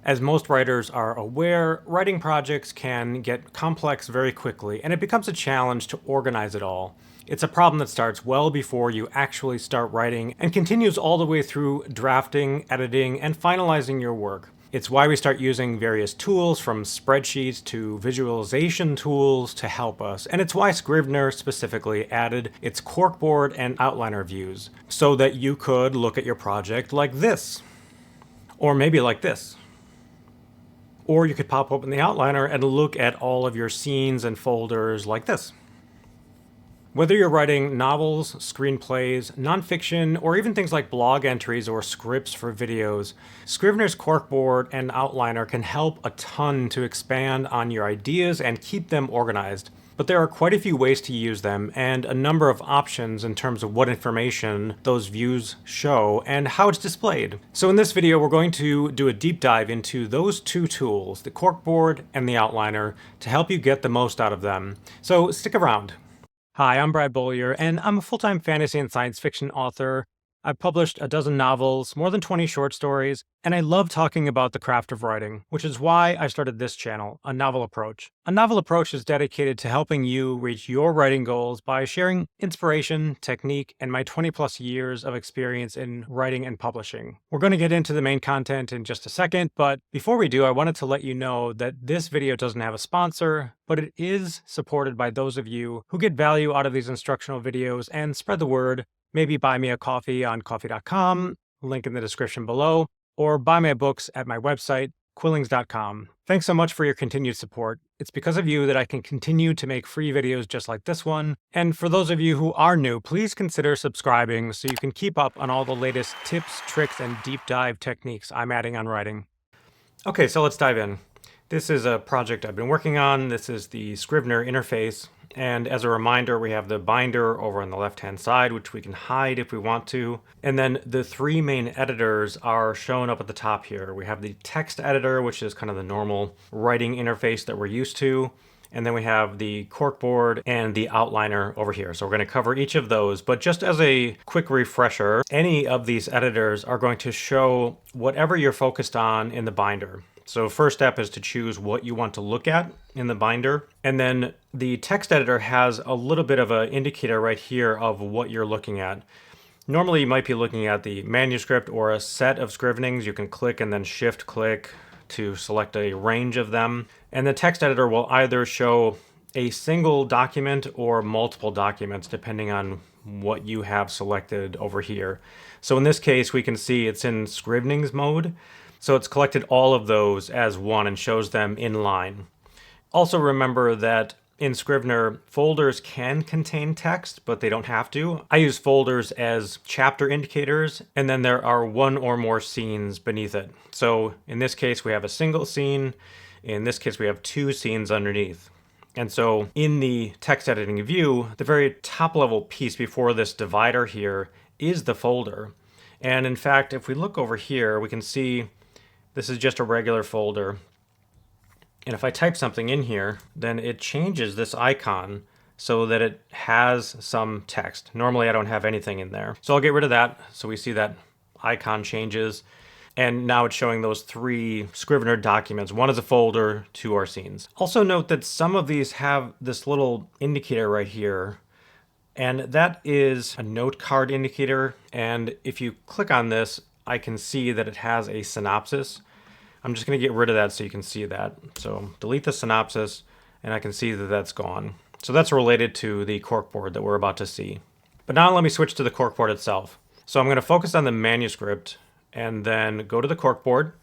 As most writers are aware, writing projects can get complex very quickly, and it becomes a challenge to organize it all. It's a problem that starts well before you actually start writing and continues all the way through drafting, editing, and finalizing your work. It's why we start using various tools, from spreadsheets to visualization tools, to help us. And it's why Scrivener specifically added its corkboard and outliner views, so that you could look at your project like this. Or maybe like this. Or you could pop open the outliner and look at all of your scenes and folders like this. Whether you're writing novels, screenplays, nonfiction, or even things like blog entries or scripts for videos, Scrivener's corkboard and outliner can help a ton to expand on your ideas and keep them organized. But there are quite a few ways to use them, and a number of options in terms of what information those views show and how it's displayed. So in this video, we're going to do a deep dive into those two tools, the corkboard and the outliner, to help you get the most out of them. So stick around. Hi, I'm Beaulieu, and I'm a full-time fantasy and science fiction author. I've published a dozen novels, more than 20 short stories, and I love talking about the craft of writing, which is why I started this channel, A Novel Approach. A Novel Approach is dedicated to helping you reach your writing goals by sharing inspiration, technique, and my 20-plus years of experience in writing and publishing. We're going to get into the main content in just a second, but before we do, I wanted to let you know that this video doesn't have a sponsor, but it is supported by those of you who get value out of these instructional videos and spread the word. Maybe buy me a coffee on coffee.com, link in the description below, or buy my books at my website, quillings.com. Thanks so much for your continued support. It's because of you that I can continue to make free videos just like this one. And for those of you who are new, please consider subscribing so you can keep up on all the latest tips, tricks, and deep dive techniques I'm adding on writing. Okay, so let's dive in. This is a project I've been working on. This is the Scrivener interface. And as a reminder, we have the binder over on the left-hand side, which we can hide if we want to. And then the three main editors are shown up at the top here. We have the text editor, which is kind of the normal writing interface that we're used to. And then we have the corkboard and the outliner over here. So we're going to cover each of those. But just as a quick refresher, any of these editors are going to show whatever you're focused on in the binder. So first step is to choose what you want to look at in the binder. And then the text editor has a little bit of an indicator right here of what you're looking at. Normally you might be looking at the manuscript or a set of scrivenings. You can click and then shift click to select a range of them. And the text editor will either show a single document or multiple documents depending on what you have selected over here. So in this case, we can see it's in scrivenings mode. So it's collected all of those as one and shows them in line. Also remember that in Scrivener, folders can contain text, but they don't have to. I use folders as chapter indicators, and then there are one or more scenes beneath it. So in this case, we have a single scene. In this case, we have two scenes underneath. And so in the text editing view, the very top level piece before this divider here is the folder. And in fact, if we look over here, we can see this is just a regular folder. And if I type something in here, then it changes this icon so that it has some text. Normally I don't have anything in there. So I'll get rid of that. So we see that icon changes. And now it's showing those three Scrivener documents. One is a folder, two are scenes. Also note that some of these have this little indicator right here. And that is a note card indicator. And if you click on this, I can see that it has a synopsis. I'm just going to get rid of that so you can see that. So delete the synopsis, and I can see that that's gone. So that's related to the corkboard that we're about to see. But now let me switch to the corkboard itself. So I'm going to focus on the manuscript and then go to the corkboard.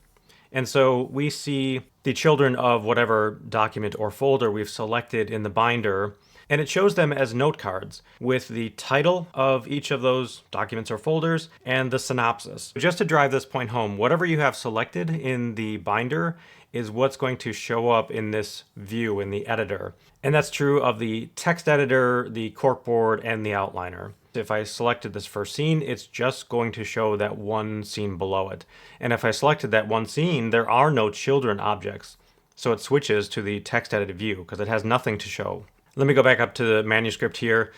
And so we see the children of whatever document or folder we've selected in the binder. And it shows them as note cards with the title of each of those documents or folders and the synopsis. Just to drive this point home, whatever you have selected in the binder is what's going to show up in this view in the editor. And that's true of the text editor, the corkboard, and the outliner. If I selected this first scene, it's just going to show that one scene below it. And if I selected that one scene, there are no children objects. So it switches to the text edited view because it has nothing to show. Let me go back up to the manuscript here.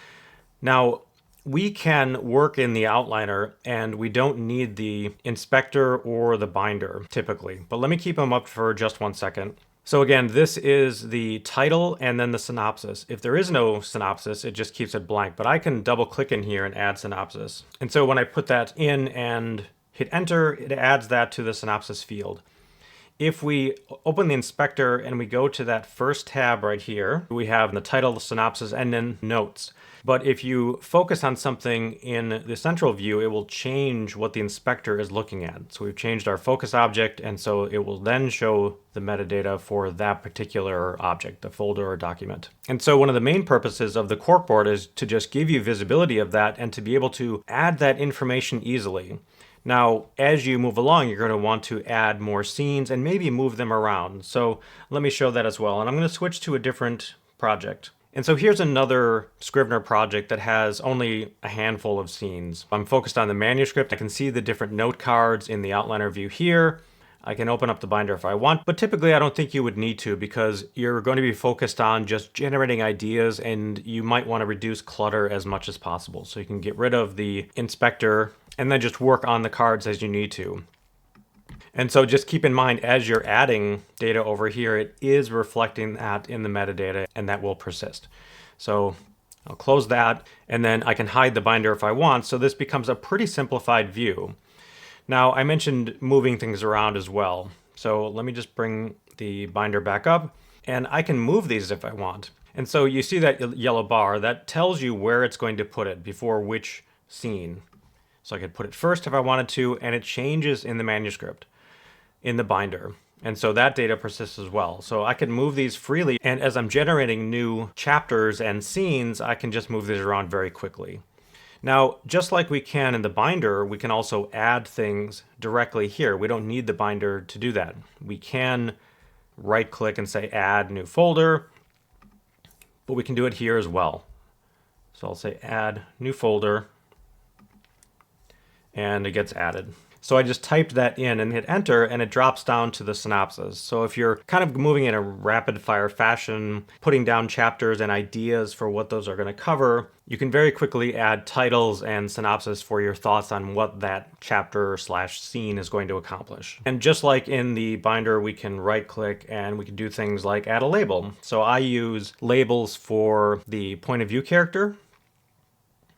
Now, we can work in the outliner and we don't need the inspector or the binder typically. But let me keep them up for just 1 second. So again, this is the title and then the synopsis. If there is no synopsis, it just keeps it blank, but I can double click in here and add synopsis. And so when I put that in and hit enter, it adds that to the synopsis field. If we open the inspector and we go to that first tab right here, we have the title, the synopsis, and then notes. But if you focus on something in the central view, it will change what the inspector is looking at. So we've changed our focus object, and so it will then show the metadata for that particular object, the folder or document. And so one of the main purposes of the corkboard is to just give you visibility of that and to be able to add that information easily. Now, as you move along, you're going to want to add more scenes and maybe move them around. So let me show that as well. And I'm going to switch to a different project. And so here's another Scrivener project that has only a handful of scenes. I'm focused on the manuscript. I can see the different note cards in the outliner view here. I can open up the binder if I want, but typically I don't think you would need to because you're going to be focused on just generating ideas and you might want to reduce clutter as much as possible. So you can get rid of the inspector and then just work on the cards as you need to. And so just keep in mind, as you're adding data over here, it is reflecting that in the metadata and that will persist. So I'll close that and then I can hide the binder if I want. So this becomes a pretty simplified view. Now I mentioned moving things around as well. So let me just bring the binder back up and I can move these if I want. And so you see that yellow bar that tells you where it's going to put it before which scene. So I could put it first if I wanted to, and it changes in the manuscript, in the binder. And so that data persists as well. So I can move these freely. And as I'm generating new chapters and scenes, I can just move these around very quickly. Now, just like we can in the binder, we can also add things directly here. We don't need the binder to do that. We can right click and say add new folder, but we can do it here as well. So I'll say add new folder and it gets added. So I just typed that in and hit enter and it drops down to the synopsis. So if you're kind of moving in a rapid fire fashion, putting down chapters and ideas for what those are going to cover, you can very quickly add titles and synopsis for your thoughts on what that chapter slash scene is going to accomplish. And just like in the binder, we can right click and we can do things like add a label. So I use labels for the point of view character.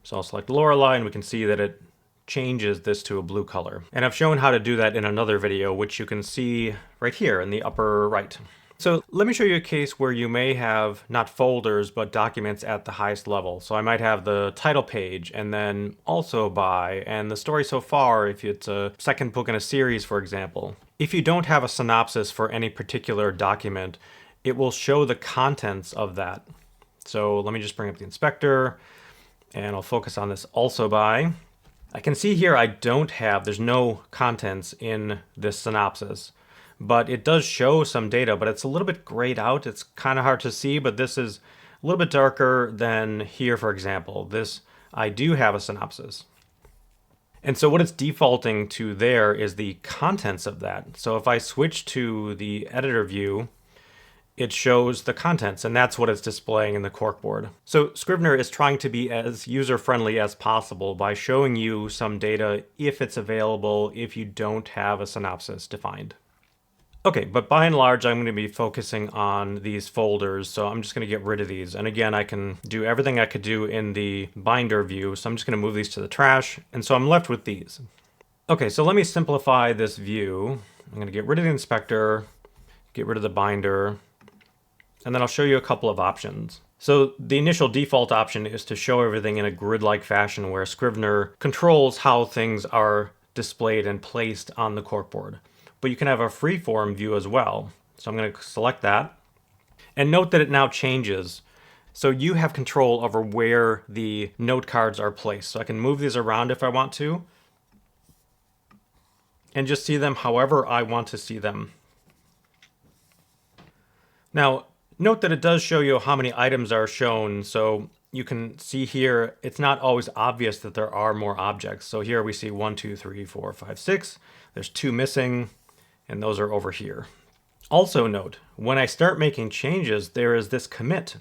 So I'll select Lorelei and we can see that it changes this to a blue color. And I've shown how to do that in another video, which you can see right here in the upper right. So let me show you a case where you may have not folders, but documents at the highest level. So I might have the title page and then also by, and the story so far, if it's a second book in a series, for example. If you don't have a synopsis for any particular document, it will show the contents of that. So let me just bring up the inspector and I'll focus on this also by. I can see here there's no contents in this synopsis, but it does show some data, but it's a little bit grayed out. It's kind of hard to see, but this is a little bit darker than here, for example. This, I do have a synopsis. And so what it's defaulting to there is the contents of that. So if I switch to the editor view, it shows the contents, and that's what it's displaying in the corkboard. So Scrivener is trying to be as user-friendly as possible by showing you some data if it's available, if you don't have a synopsis defined. Okay, but by and large, I'm going to be focusing on these folders, so I'm just going to get rid of these. And again, I can do everything I could do in the binder view, so I'm just going to move these to the trash, and so I'm left with these. Okay, so let me simplify this view. I'm going to get rid of the inspector, get rid of the binder, and then I'll show you a couple of options. So the initial default option is to show everything in a grid-like fashion where Scrivener controls how things are displayed and placed on the corkboard. But you can have a freeform view as well. So I'm going to select that. And note that it now changes. So you have control over where the note cards are placed. So I can move these around if I want to. And just see them however I want to see them. Now, note that it does show you how many items are shown, so you can see here it's not always obvious that there are more objects. So here we see 1, 2, 3, 4, 5, 6. There's 2 missing, and those are over here. Also note, when I start making changes, there is this commit.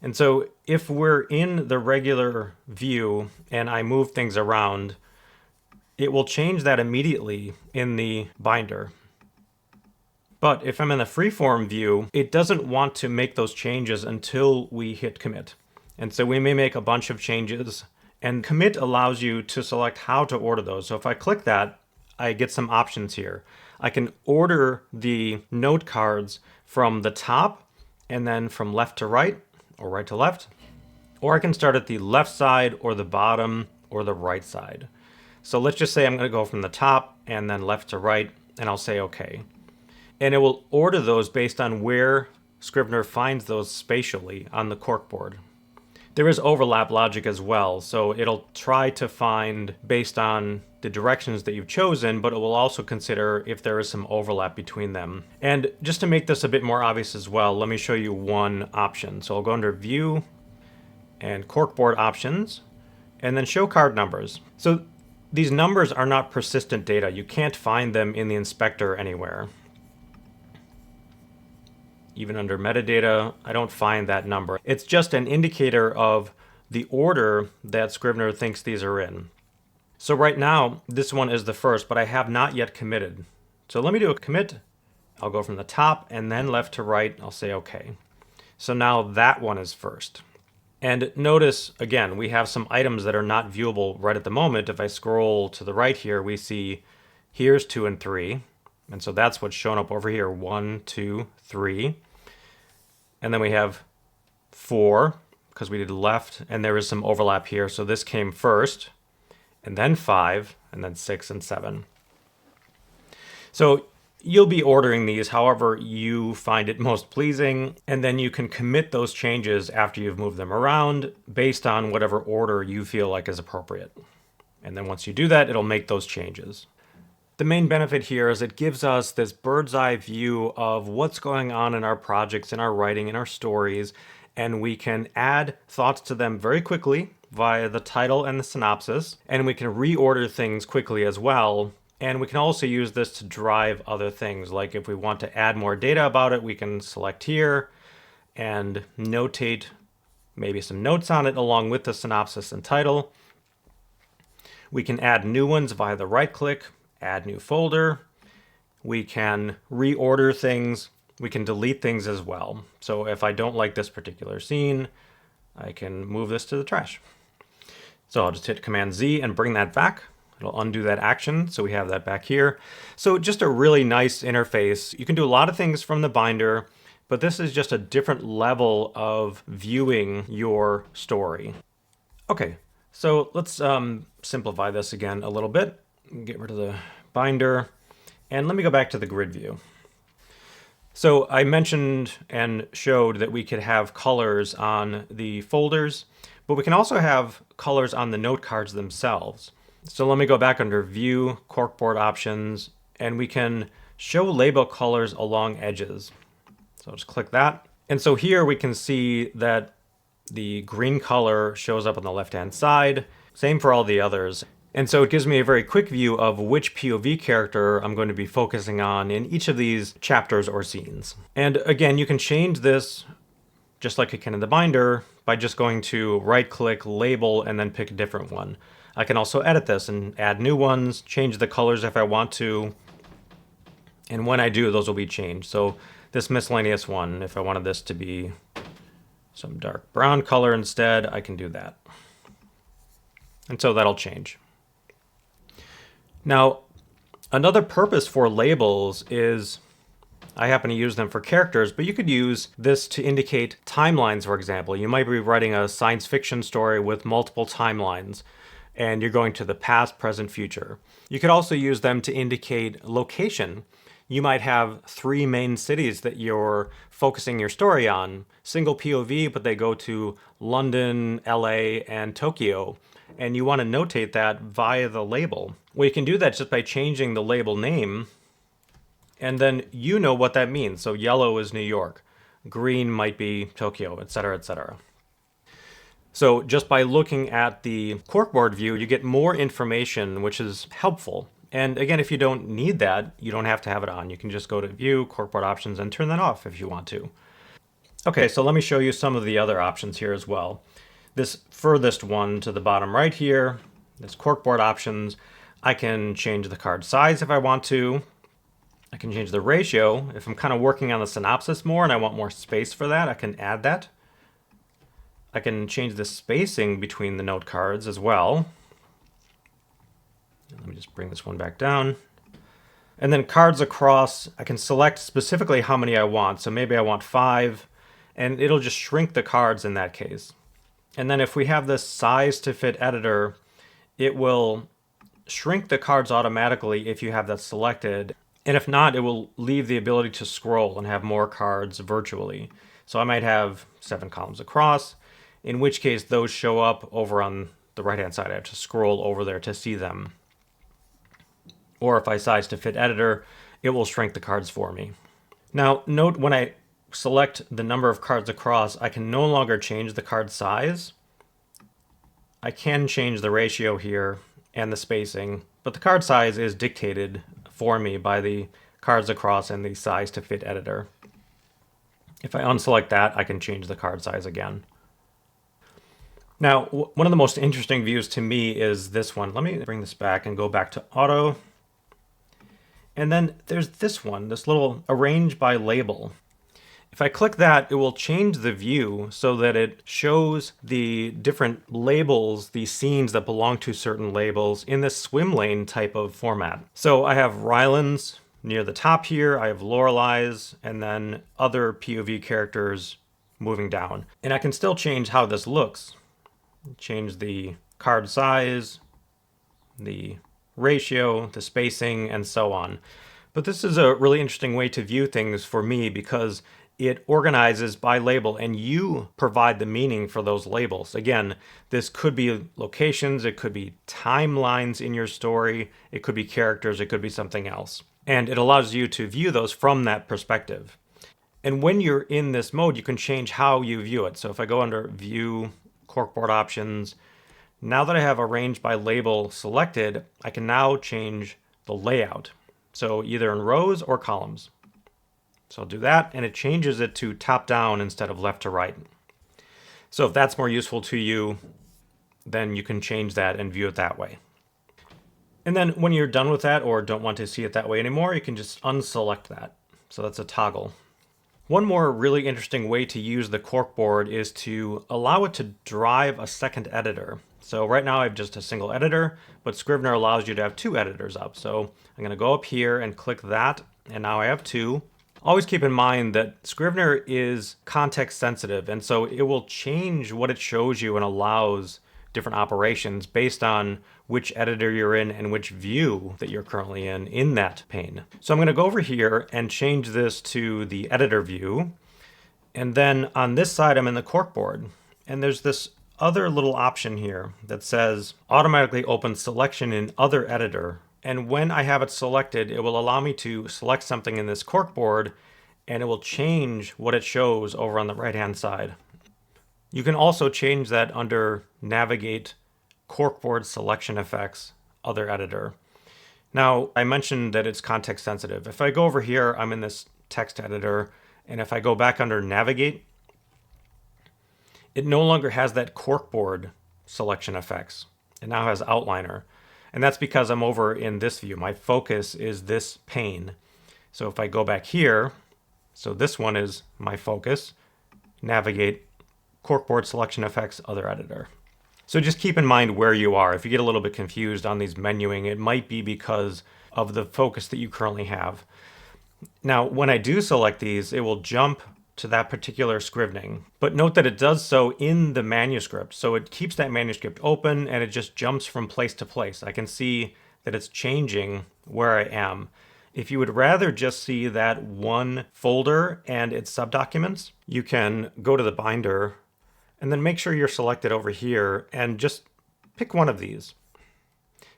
And so if we're in the regular view and I move things around, it will change that immediately in the binder. But if I'm in the freeform view, it doesn't want to make those changes until we hit commit. And so we may make a bunch of changes, and commit allows you to select how to order those. So if I click that, I get some options here. I can order the note cards from the top and then from left to right or right to left, or I can start at the left side or the bottom or the right side. So let's just say I'm going to go from the top and then left to right, and I'll say OK. And it will order those based on where Scrivener finds those spatially on the corkboard. There is overlap logic as well, so it'll try to find based on the directions that you've chosen, but it will also consider if there is some overlap between them. And just to make this a bit more obvious as well, let me show you one option. So I'll go under View and Corkboard Options, and then Show Card Numbers. So these numbers are not persistent data. You can't find them in the inspector anywhere. Even under metadata, I don't find that number. It's just an indicator of the order that Scrivener thinks these are in. So right now, this one is the first, but I have not yet committed. So let me do a commit. I'll go from the top and then left to right. I'll say OK. So now that one is first. And notice, again, we have some items that are not viewable right at the moment. If I scroll to the right here, we see here's 2 and 3. And so that's what's shown up over here, 1, 2, 3. And then we have 4, because we did left, and there is some overlap here. So this came first, and then 5, and then 6 and 7. So you'll be ordering these however you find it most pleasing, and then you can commit those changes after you've moved them around based on whatever order you feel like is appropriate. And then once you do that, it'll make those changes. The main benefit here is it gives us this bird's eye view of what's going on in our projects, in our writing, in our stories, and we can add thoughts to them very quickly via the title and the synopsis, and we can reorder things quickly as well. And we can also use this to drive other things, like if we want to add more data about it, we can select here and notate maybe some notes on it along with the synopsis and title. We can add new ones via the right click, add new folder. We can reorder things. We can delete things as well. So if I don't like this particular scene, I can move this to the trash. So I'll just hit Command Z and bring that back. It'll undo that action, so we have that back here. So just a really nice interface. You can do a lot of things from the binder, but this is just a different level of viewing your story. Okay, so let's simplify this again a little bit. Get rid of the binder, and let me go back to the grid view. So I mentioned and showed that we could have colors on the folders, but we can also have colors on the note cards themselves. So let me go back under View, Corkboard Options, and we can show label colors along edges. So I'll just click that. And so here we can see that the green color shows up on the left-hand side. Same for all the others. And so it gives me a very quick view of which POV character I'm going to be focusing on in each of these chapters or scenes. And again, you can change this just like you can in the binder by just going to right-click, label, and then pick a different one. I can also edit this and add new ones, change the colors if I want to. And when I do, those will be changed. So this miscellaneous one, if I wanted this to be some dark brown color instead, I can do that. And so that'll change. Now, another purpose for labels is, I happen to use them for characters, but you could use this to indicate timelines, for example. You might be writing a science fiction story with multiple timelines, and you're going to the past, present, future. You could also use them to indicate location. You might have 3 main cities that you're focusing your story on, single POV, but they go to London, LA, and Tokyo. And you want to notate that via the label. Well, you can do that just by changing the label name, and then you know what that means. So yellow is New York, green might be Tokyo, etc., etc. So just by looking at the corkboard view, you get more information, which is helpful. And again, if you don't need that, you don't have to have it on. You can just go to View, Corkboard Options, and turn that off if you want to. Okay, so let me show you some of the other options here as well. This furthest one to the bottom right here, this corkboard options, I can change the card size if I want to. I can change the ratio. If I'm kind of working on the synopsis more and I want more space for that, I can add that. I can change the spacing between the note cards as well. Let me just bring this one back down. And then cards across, I can select specifically how many I want. So maybe I want 5, and it'll just shrink the cards in that case. And then if we have this size to fit editor, it will shrink the cards automatically if you have that selected. And if not, it will leave the ability to scroll and have more cards virtually. So I might have 7 columns across, in which case those show up over on the right-hand side. I have to scroll over there to see them. Or if I size to fit editor, it will shrink the cards for me. Now, note when I select the number of cards across, I can no longer change the card size. I can change the ratio here and the spacing, but the card size is dictated for me by the cards across and the size to fit editor. If I unselect that, I can change the card size again. Now, one of the most interesting views to me is this one. Let me bring this back and go back to auto. And then there's this one, this little arrange by label. If I click that, it will change the view so that it shows the different labels, the scenes that belong to certain labels in this swim lane type of format. So I have Ryland's near the top here, I have Lorelei's, and then other POV characters moving down. And I can still change how this looks. Change the card size, the ratio, the spacing, and so on. But this is a really interesting way to view things for me because it organizes by label and you provide the meaning for those labels. Again, this could be locations, it could be timelines in your story, it could be characters, it could be something else. And it allows you to view those from that perspective. And when you're in this mode, you can change how you view it. So if I go under View, Corkboard Options, now that I have Arrange by Label selected, I can now change the layout. So either in rows or columns. So I'll do that, and it changes it to top down instead of left to right. So if that's more useful to you, then you can change that and view it that way. And then when you're done with that or don't want to see it that way anymore, you can just unselect that. So that's a toggle. One more really interesting way to use the corkboard is to allow it to drive a second editor. So right now I have just a single editor, but Scrivener allows you to have 2 editors up. So I'm going to go up here and click that, and now I have 2. Always keep in mind that Scrivener is context sensitive, and so it will change what it shows you and allows different operations based on which editor you're in and which view that you're currently in that pane. So I'm going to go over here and change this to the editor view. And then on this side, I'm in the corkboard. And there's this other little option here that says automatically open selection in other editor. And when I have it selected, it will allow me to select something in this corkboard and it will change what it shows over on the right-hand side. You can also change that under Navigate, Corkboard Selection Effects, Other Editor. Now, I mentioned that it's context sensitive. If I go over here, I'm in this text editor, and if I go back under Navigate, it no longer has that corkboard selection effects. It now has outliner. And that's because I'm over in this view. My focus is this pane. So if I go back here, so this one is my focus, Navigate, Corkboard Selection Effects, Other Editor. So just keep in mind where you are. If you get a little bit confused on these menuing, it might be because of the focus that you currently have. Now, when I do select these, it will jump to that particular scrivening. But note that it does so in the manuscript. So it keeps that manuscript open and it just jumps from place to place. I can see that it's changing where I am. If you would rather just see that one folder and its subdocuments, you can go to the binder and then make sure you're selected over here and just pick one of these.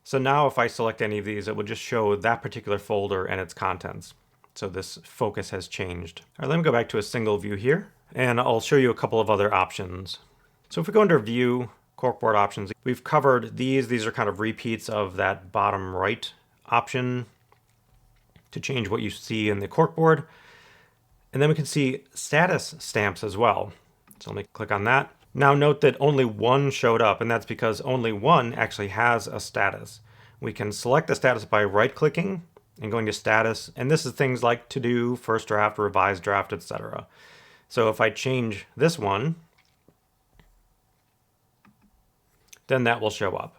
So now if I select any of these, it will just show that particular folder and its contents. So this focus has changed. All right, let me go back to a single view here, and I'll show you a couple of other options. So if we go under View, Corkboard Options, we've covered these. These are kind of repeats of that bottom right option to change what you see in the corkboard. And then we can see status stamps as well. So let me click on that. Now note that only one showed up, and that's because only one actually has a status. We can select the status by right-clicking and going to status, and this is things like to do, first draft, revised draft, etc. So if I change this one, then that will show up.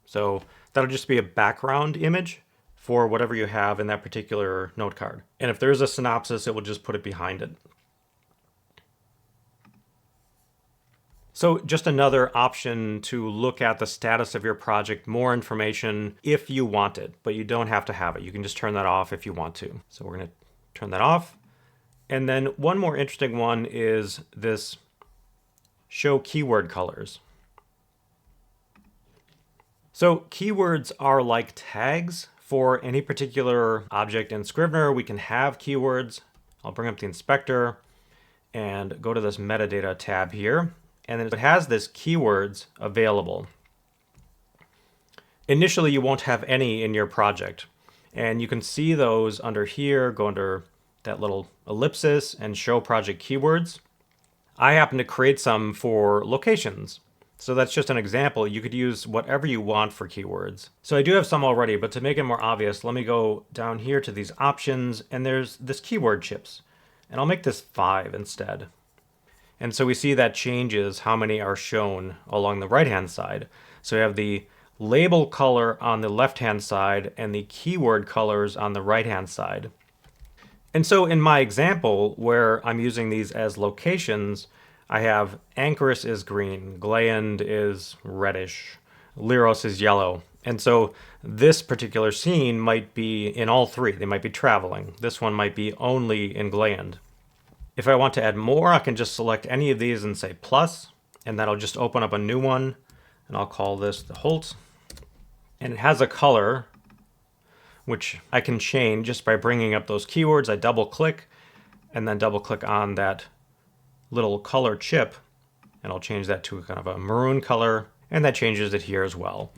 So that'll just be a background image for whatever you have in that particular note card. And if there's a synopsis, it will just put it behind it. So just another option to look at the status of your project, more information if you want it, but you don't have to have it. You can just turn that off if you want to. So we're going to turn that off. And then one more interesting one is this show keyword colors. So keywords are like tags for any particular object in Scrivener. We can have keywords. I'll bring up the inspector and go to this metadata tab here. And then it has this keywords available. Initially, you won't have any in your project. And you can see those under here, go under that little ellipsis and show project keywords. I happen to create some for locations. So that's just an example. You could use whatever you want for keywords. So I do have some already, but to make it more obvious, let me go down here to these options, and there's this keyword chips. And I'll make this 5 instead. And so we see that changes how many are shown along the right-hand side. So we have the label color on the left-hand side and the keyword colors on the right-hand side. And so in my example, where I'm using these as locations, I have Anchorus is green, Gland is reddish, Lyros is yellow. And so this particular scene might be in all three. They might be traveling. This one might be only in Gland. If I want to add more, I can just select any of these and say plus, and that'll just open up a new one, and I'll call this the Holt. And it has a color, which I can change just by bringing up those keywords. I double click, and then double click on that little color chip, and I'll change that to kind of a maroon color, and that changes it here as well.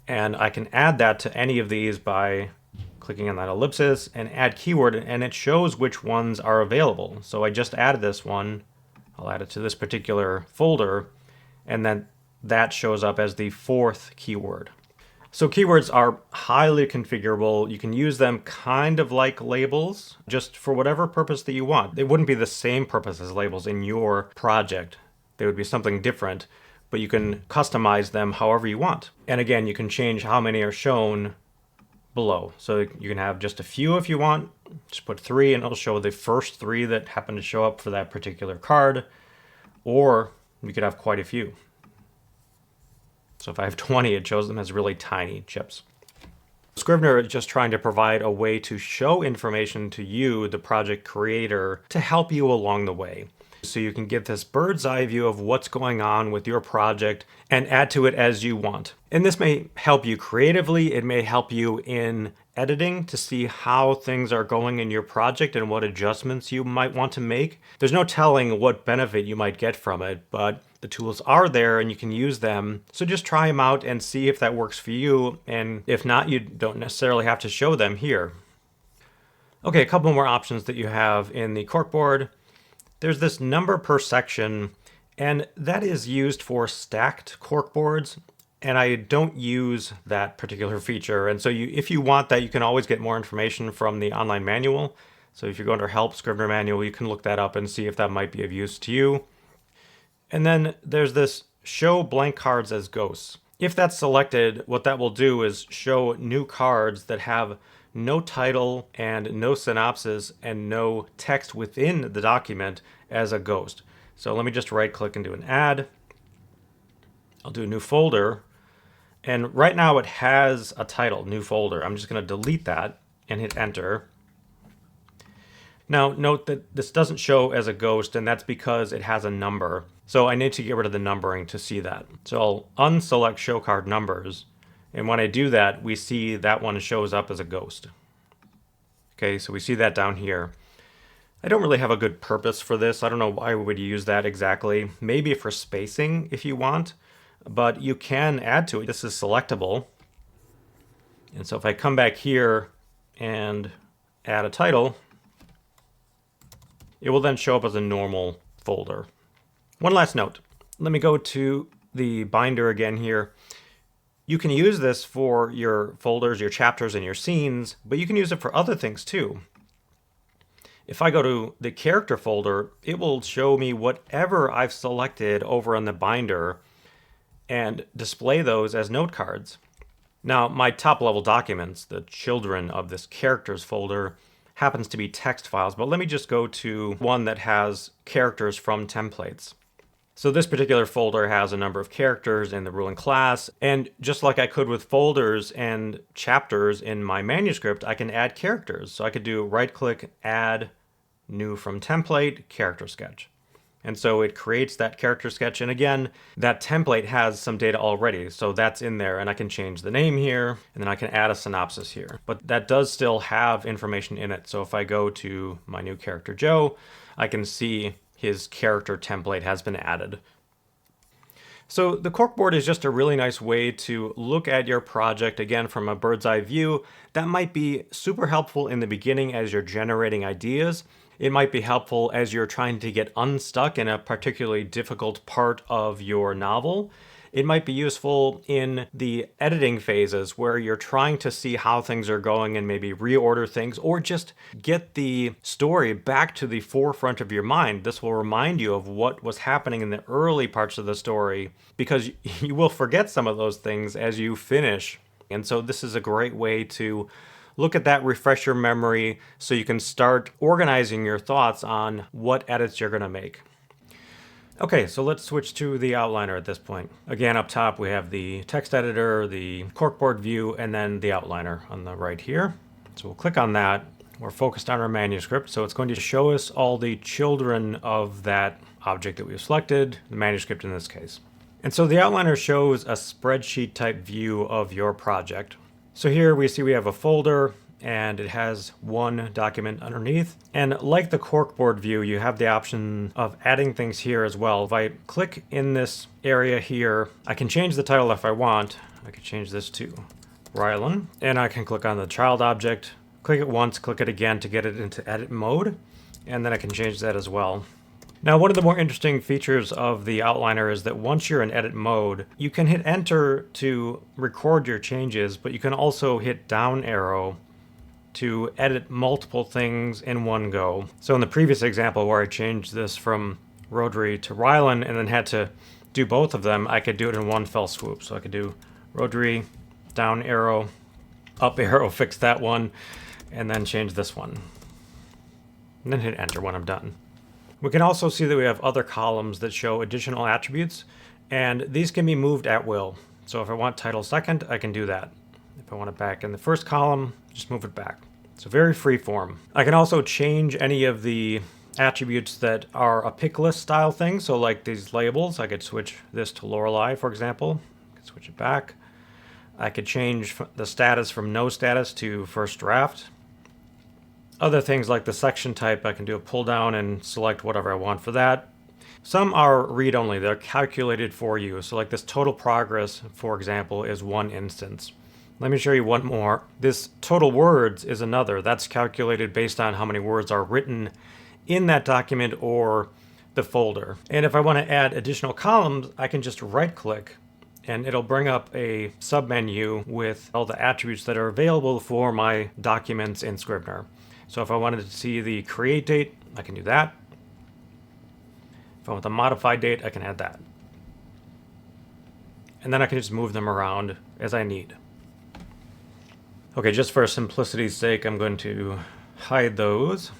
And I can add that to any of these by clicking on that ellipsis and add keyword, and it shows which ones are available. So I just added this one. I'll add it to this particular folder, and then that shows up as the 4th keyword. So keywords are highly configurable. You can use them kind of like labels, just for whatever purpose that you want. They wouldn't be the same purpose as labels in your project. They would be something different, but you can customize them however you want. And again, you can change how many are shown below. So you can have just a few if you want. Just put 3 and it'll show the first 3 that happen to show up for that particular card. Or you could have quite a few. So if I have 20, it shows them as really tiny chips. Scrivener is just trying to provide a way to show information to you, the project creator, to help you along the way. So you can get this bird's eye view of what's going on with your project and add to it as you want. And this may help you creatively. It may help you in editing to see how things are going in your project and what adjustments you might want to make. There's no telling what benefit you might get from it, but the tools are there and you can use them. So just try them out and see if that works for you. And if not, you don't necessarily have to show them here. Okay, a couple more options that you have in the corkboard. There's this number per section, and that is used for stacked corkboards, and I don't use that particular feature. And so if you want that, you can always get more information from the online manual. So if you go under Help, Scrivener Manual, you can look that up and see if that might be of use to you. And then there's this Show Blank Cards as Ghosts. If that's selected, what that will do is show new cards that have no title and no synopsis and no text within the document as a ghost. So let me just right click and do an add. I'll do a new folder. And right now it has a title, new folder. I'm just going to delete that and hit enter. Now note that this doesn't show as a ghost, and that's because it has a number. So I need to get rid of the numbering to see that. So I'll unselect show card numbers. And when I do that, we see that one shows up as a ghost. Okay, so we see that down here. I don't really have a good purpose for this. I don't know why we would use that exactly. Maybe for spacing if you want, but you can add to it. This is selectable. And so if I come back here and add a title, it will then show up as a normal folder. One last note. Let me go to the binder again here. You can use this for your folders, your chapters, and your scenes, but you can use it for other things too. If I go to the character folder, it will show me whatever I've selected over on the binder and display those as note cards. Now, my top level documents, the children of this characters folder, happens to be text files, but let me just go to one that has characters from templates. So this particular folder has a number of characters in the ruling class, and just like I could with folders and chapters in my manuscript, I can add characters. So I could do right-click, add, new from template, character sketch. And so it creates that character sketch, and again, that template has some data already, so that's in there, and I can change the name here, and then I can add a synopsis here. But that does still have information in it, so if I go to my new character Joe, I can see his character template has been added. So the corkboard is just a really nice way to look at your project, again, from a bird's eye view. That might be super helpful in the beginning as you're generating ideas. It might be helpful as you're trying to get unstuck in a particularly difficult part of your novel. It might be useful in the editing phases where you're trying to see how things are going and maybe reorder things, or just get the story back to the forefront of your mind. This will remind you of what was happening in the early parts of the story, because you will forget some of those things as you finish. And so this is a great way to look at that, refresh your memory, so you can start organizing your thoughts on what edits you're going to make. Okay, so let's switch to the outliner at this point. Again, up top we have the text editor, the corkboard view, and then the outliner on the right here. So we'll click on that. We're focused on our manuscript, so it's going to show us all the children of that object that we've selected, the manuscript in this case. And so the outliner shows a spreadsheet type view of your project. So here we see we have a folder, and it has one document underneath. And like the corkboard view, you have the option of adding things here as well. If I click in this area here, I can change the title if I want. I could change this to Rylan, and I can click on the child object, click it once, click it again to get it into edit mode, and then I can change that as well. Now, one of the more interesting features of the outliner is that once you're in edit mode, you can hit enter to record your changes, but you can also hit down arrow to edit multiple things in one go. So in the previous example where I changed this from Rotary to Rylan and then had to do both of them, I could do it in one fell swoop. So I could do Rotary, down arrow, up arrow, fix that one, and then change this one. And then hit enter when I'm done. We can also see that we have other columns that show additional attributes, and these can be moved at will. So if I want title second, I can do that. If I want it back in the first column, just move it back. So very free form. I can also change any of the attributes that are a pick list style thing. So like these labels, I could switch this to Lorelei, for example. I could switch it back. I could change the status from no status to first draft. Other things like the section type, I can do a pull down and select whatever I want for that. Some are read only, they're calculated for you. So like this total progress, for example, is one instance. Let me show you one more. This total words is another. That's calculated based on how many words are written in that document or the folder. And if I want to add additional columns, I can just right click and it'll bring up a submenu with all the attributes that are available for my documents in Scrivener. So if I wanted to see the create date, I can do that. If I want the modify date, I can add that. And then I can just move them around as I need. Okay, just for simplicity's sake, I'm going to hide those.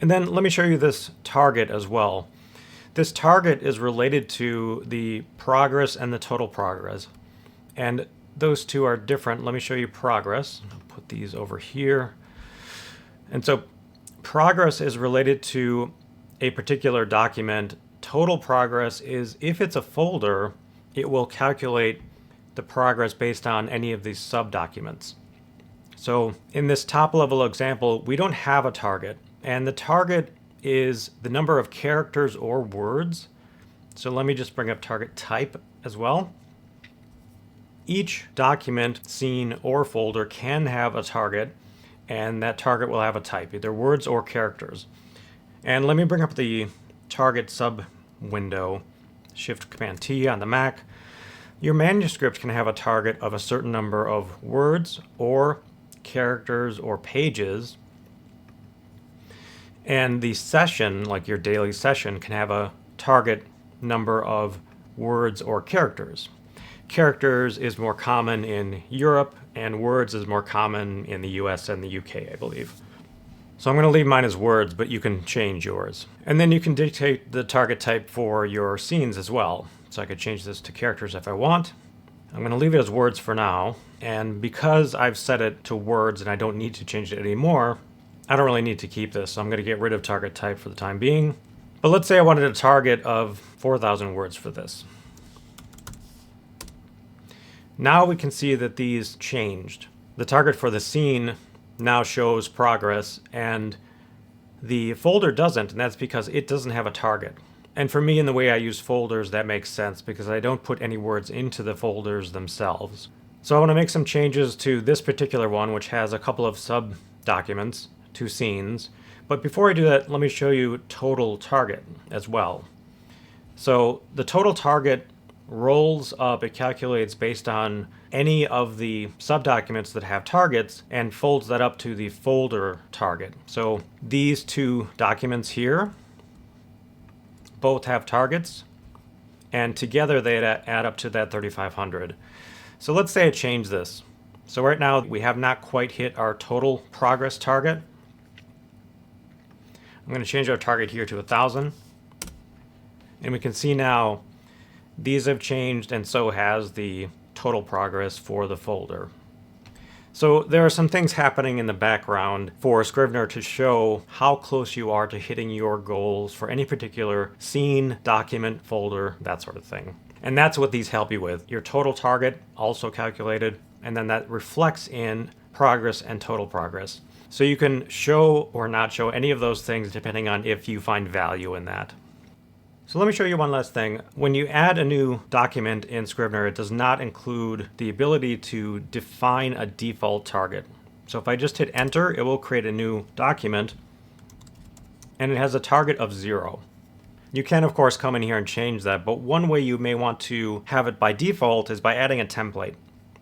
And then let me show you this target as well. This target is related to the progress and the total progress. And those two are different. Let me show you progress. I'll put these over here. And so progress is related to a particular document. Total progress is, if it's a folder, it will calculate the progress based on any of these sub-documents. So in this top level example, we don't have a target, and the target is the number of characters or words. So let me just bring up target type as well. Each document, scene, or folder can have a target, and that target will have a type, either words or characters. And let me bring up the target sub window, Shift Command T on the Mac. Your manuscript can have a target of a certain number of words or characters or pages. And the session, like your daily session, can have a target number of words or characters. Characters is more common in Europe, and words is more common in the US and the UK, I believe. So I'm going to leave mine as words, but you can change yours. And then you can dictate the target type for your scenes as well. So I could change this to characters if I want. I'm going to leave it as words for now. And because I've set it to words and I don't need to change it anymore, I don't really need to keep this. So I'm going to get rid of target type for the time being. But let's say I wanted a target of 4,000 words for this. Now we can see that these changed. The target for the scene now shows progress, and the folder doesn't, and that's because it doesn't have a target. And for me, in the way I use folders, that makes sense because I don't put any words into the folders themselves. So I want to make some changes to this particular one, which has a couple of sub-documents, 2 scenes. But before I do that, let me show you total target as well. So the total target rolls up, it calculates based on any of the subdocuments that have targets and folds that up to the folder target. So these 2 documents here both have targets, and together they add up to that 3,500. So let's say I change this. So right now we have not quite hit our total progress target. I'm going to change our target here to 1,000, and we can see now these have changed, and so has the total progress for the folder. So there are some things happening in the background for Scrivener to show how close you are to hitting your goals for any particular scene, document, folder, that sort of thing. And that's what these help you with. Your total target also calculated, and then that reflects in progress and total progress. So you can show or not show any of those things depending on if you find value in that. So let me show you one last thing. When you add a new document in Scrivener, it does not include the ability to define a default target. So if I just hit enter, it will create a new document, and it has a target of 0. You can, of course, come in here and change that, but one way you may want to have it by default is by adding a template.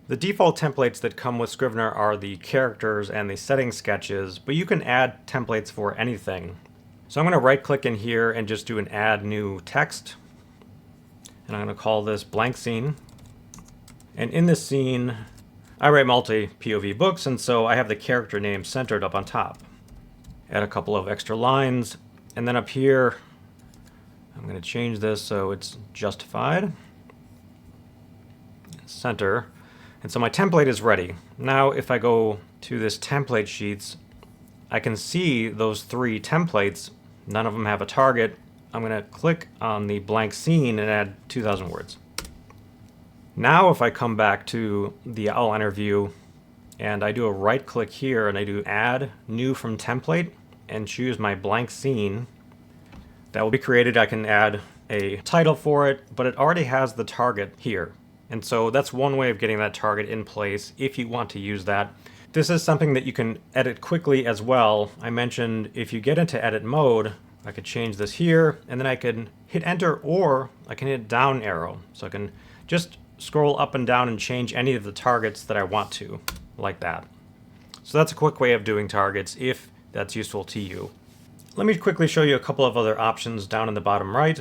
The default templates that come with Scrivener are the characters and the setting sketches, but you can add templates for anything. So I'm going to right-click in here and just do an add new text. And I'm going to call this blank scene. And in this scene, I write multi-POV books, and so I have the character name centered up on top. Add a couple of extra lines, and then up here, I'm going to change this so it's justified. Center. And so my template is ready. Now if I go to this template sheets, I can see those 3 templates. None of them have a target. I'm going to click on the blank scene and add 2,000 words. Now if I come back to the outliner view and I do a right click here and I do add new from template and choose my blank scene, that will be created. I can add a title for it, but it already has the target here. And so that's one way of getting that target in place if you want to use that. This is something that you can edit quickly as well. I mentioned if you get into edit mode, I could change this here, and then I can hit enter, or I can hit down arrow. So I can just scroll up and down and change any of the targets that I want to, like that. So that's a quick way of doing targets if that's useful to you. Let me quickly show you a couple of other options down in the bottom right.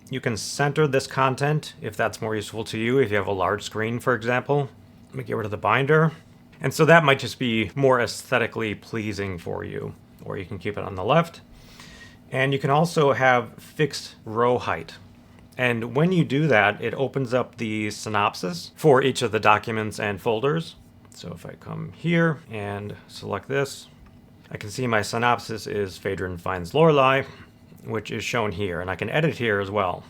You can center this content if that's more useful to you, if you have a large screen, for example. Let me get rid of the binder. And so that might just be more aesthetically pleasing for you, or you can keep it on the left. And you can also have fixed row height. And when you do that, it opens up the synopsis for each of the documents and folders. So if I come here and select this, I can see my synopsis is Phaedron Finds Lorelei, which is shown here, and I can edit here as well.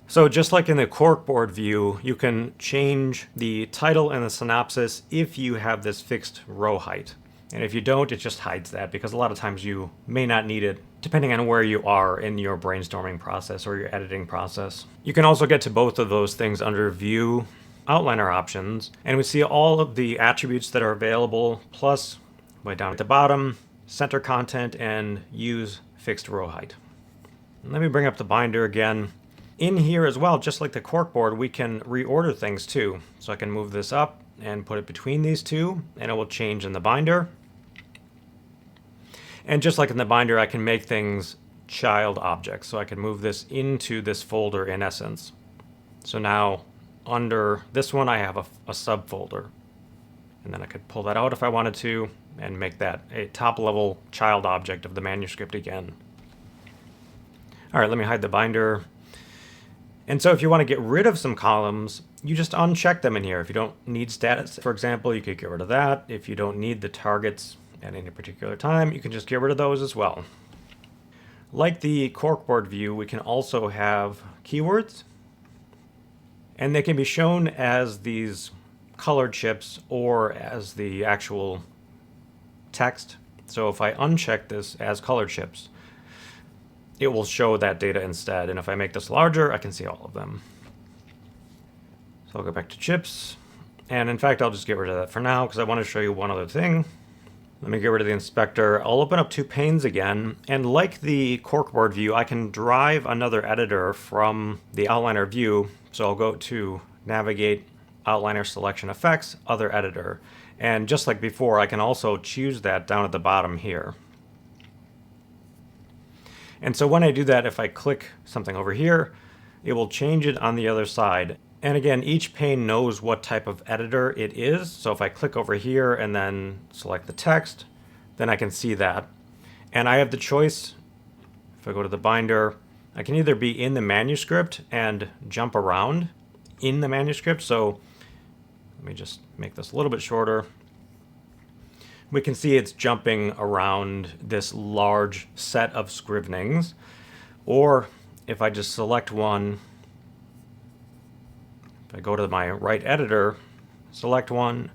So just like in the Corkboard view, you can change the title and the synopsis if you have this fixed row height. And if you don't, it just hides that because a lot of times you may not need it depending on where you are in your brainstorming process or your editing process. You can also get to both of those things under View, Outliner Options, and we see all of the attributes that are available, plus way down at the bottom, center content, and use fixed row height. And let me bring up the binder again. In here as well, just like the corkboard, we can reorder things too. So I can move this up and put it between these two, and it will change in the binder. And just like in the binder, I can make things child objects. So I can move this into this folder in essence. So now under this one, I have a subfolder. And then I could pull that out if I wanted to and make that a top level child object of the manuscript again. All right, let me hide the binder. And so if you want to get rid of some columns, you just uncheck them in here. If you don't need status, for example, you could get rid of that. If you don't need the targets at any particular time, you can just get rid of those as well. Like the corkboard view, we can also have keywords, and they can be shown as these colored chips or as the actual text. So if I uncheck this as colored chips, it will show that data instead. And if I make this larger, I can see all of them. So I'll go back to chips. And in fact, I'll just get rid of that for now because I want to show you one other thing. Let me get rid of the inspector. I'll open up two panes again. And like the corkboard view, I can drive another editor from the outliner view. So I'll go to navigate, outliner selection effects, other editor. And just like before, I can also choose that down at the bottom here. And so when I do that, if I click something over here, it will change it on the other side. And again, each pane knows what type of editor it is. So if I click over here and then select the text, then I can see that. And I have the choice, if I go to the binder, I can either be in the manuscript and jump around in the manuscript. So let me just make this a little bit shorter. We can see it's jumping around this large set of scrivenings. Or if I just select one, if I go to my right editor, select one,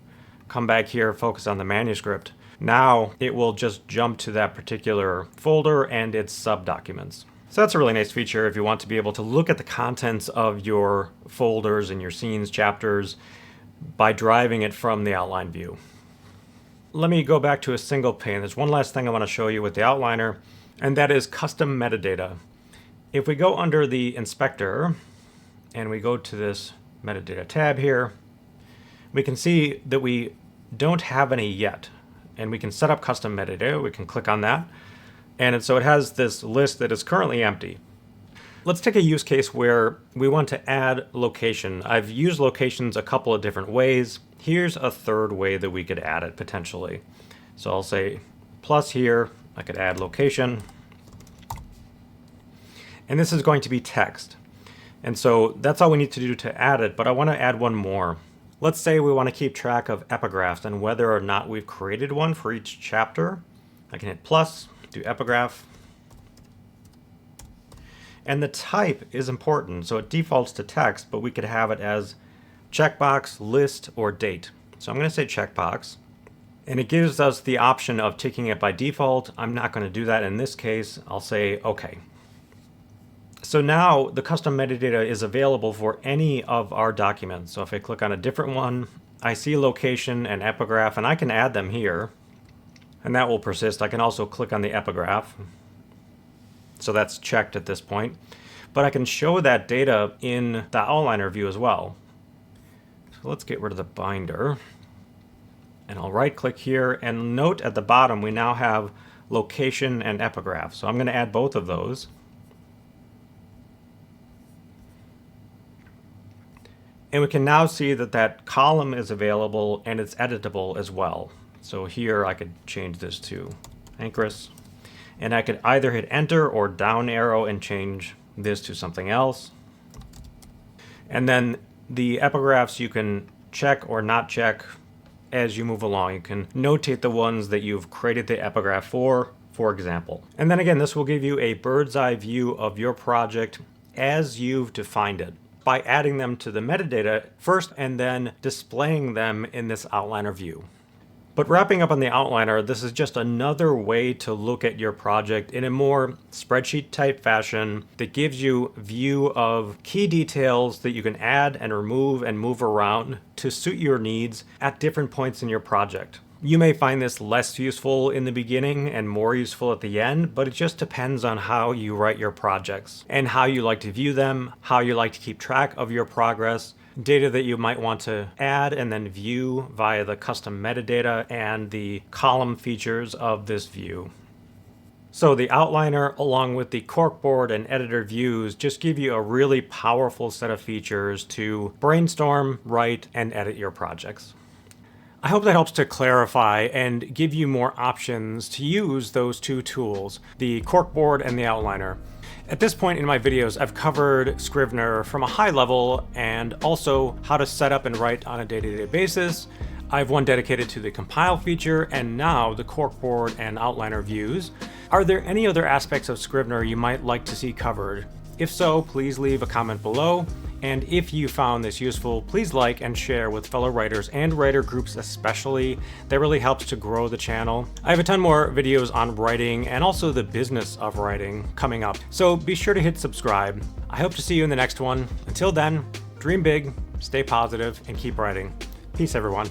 come back here, focus on the manuscript, now it will just jump to that particular folder and its subdocuments. So that's a really nice feature if you want to be able to look at the contents of your folders and your scenes, chapters, by driving it from the outline view. Let me go back to a single pane. There's one last thing I want to show you with the outliner, and that is custom metadata. If we go under the inspector and we go to this metadata tab here, we can see that we don't have any yet. And we can set up custom metadata. We can click on that. And so it has this list that is currently empty. Let's take a use case where we want to add location. I've used locations a couple of different ways. Here's a third way that we could add it potentially. So I'll say plus here, I could add location. And this is going to be text. And so that's all we need to do to add it, but I want to add one more. Let's say we want to keep track of epigraphs and whether or not we've created one for each chapter. I can hit plus, do epigraph. And the type is important. So it defaults to text, but we could have it as checkbox, list, or date. So I'm going to say checkbox. And it gives us the option of ticking it by default. I'm not going to do that in this case. I'll say OK. So now the custom metadata is available for any of our documents. So if I click on a different one, I see location and epigraph, and I can add them here. And that will persist. I can also click on the epigraph. So that's checked at this point. But I can show that data in the outliner view as well. So let's get rid of the binder. And I'll right click here and note at the bottom we now have location and epigraph. So I'm going to add both of those. And we can now see that that column is available and it's editable as well. So here I could change this to Anchorus. And I could either hit enter or down arrow and change this to something else. And then the epigraphs you can check or not check as you move along. You can notate the ones that you've created the epigraph for example. And then again, this will give you a bird's eye view of your project as you've defined it, by adding them to the metadata first and then displaying them in this outliner view. But wrapping up on the outliner, this is just another way to look at your project in a more spreadsheet type fashion that gives you view of key details that you can add and remove and move around to suit your needs at different points in your project. You may find this less useful in the beginning and more useful at the end, but it just depends on how you write your projects and how you like to view them, how you like to keep track of your progress, data that you might want to add and then view via the custom metadata and the column features of this view. So the outliner, along with the corkboard and editor views, just give you a really powerful set of features to brainstorm, write, and edit your projects. I hope that helps to clarify and give you more options to use those two tools, the corkboard and the outliner. At this point in my videos, I've covered Scrivener from a high level and also how to set up and write on a day-to-day basis. I have one dedicated to the compile feature and now the corkboard and outliner views. Are there any other aspects of Scrivener you might like to see covered? If so, please leave a comment below. And if you found this useful, please like and share with fellow writers and writer groups especially. That really helps to grow the channel. I have a ton more videos on writing and also the business of writing coming up, so be sure to hit subscribe. I hope to see you in the next one. Until then, dream big, stay positive, and keep writing. Peace, everyone.